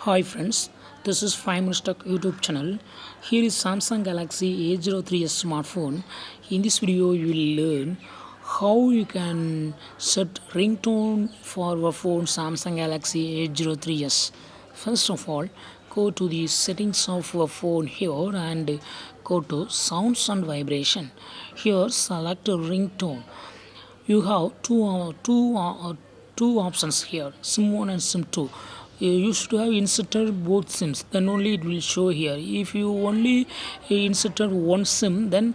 Hi friends, this is 5 Minutes Tech YouTube channel. Here is Samsung Galaxy A03s smartphone. In this video, you will learn how you can set ringtone for your phone Samsung Galaxy A03s. First of all, go to the settings of your phone here and go to sounds and vibration. Here, select ringtone. You have two options here, sim 1 and sim 2. You should have inserted both sims, then only it will show here. If you only inserted one sim, then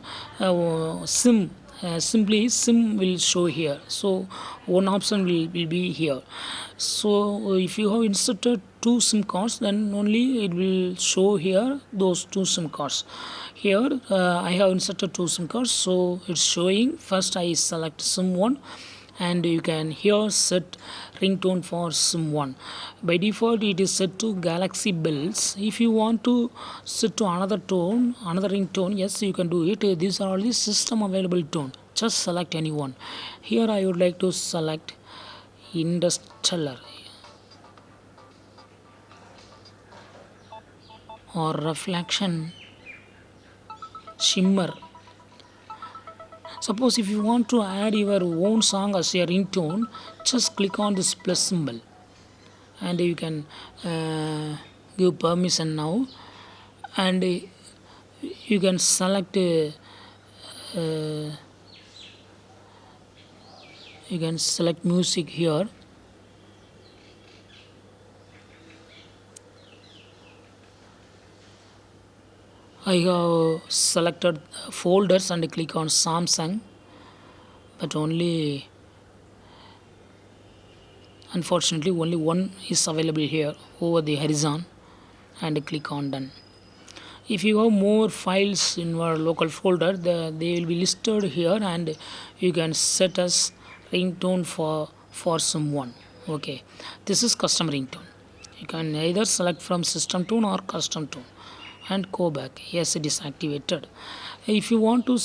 simply sim will show here, so one option will be here. So if you have inserted two sim cards, then only it will show here those two sim cards. Here I have inserted two sim cards, so it's showing. First I select sim 1, and you can here set ringtone for sim 1. By default it is set to Galaxy bells. If you want to set to another ringtone, yes, you can do it. These are all the system available tone. Just select any one. Here I would like to select Interstellar or Reflection Shimmer. Suppose if you want to add your own song as a ringtone, just click on this plus symbol and you can give permission now, and you can select music here. I have selected folders and click on Samsung, but unfortunately only one is available here over the horizon, and click on done. If you have more files in your local folder, they will be listed here, and you can set as ringtone for someone. Okay, this is custom ringtone. You can either select from system tone or custom tone and go back. Yes, it is activated. If you want to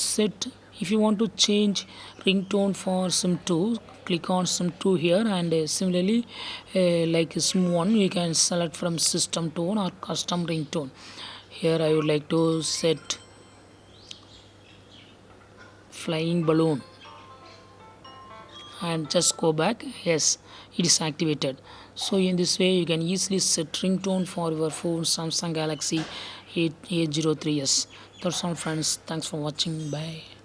change ringtone for sim 2, click on sim 2 here, and similarly like sim 1, you can select from system tone or custom ringtone. Here I would like to set flying balloon and just go back. Yes, it is activated. So in this way you can easily set ringtone for your phone Samsung Galaxy A03s. That's all friends, thanks for watching, bye.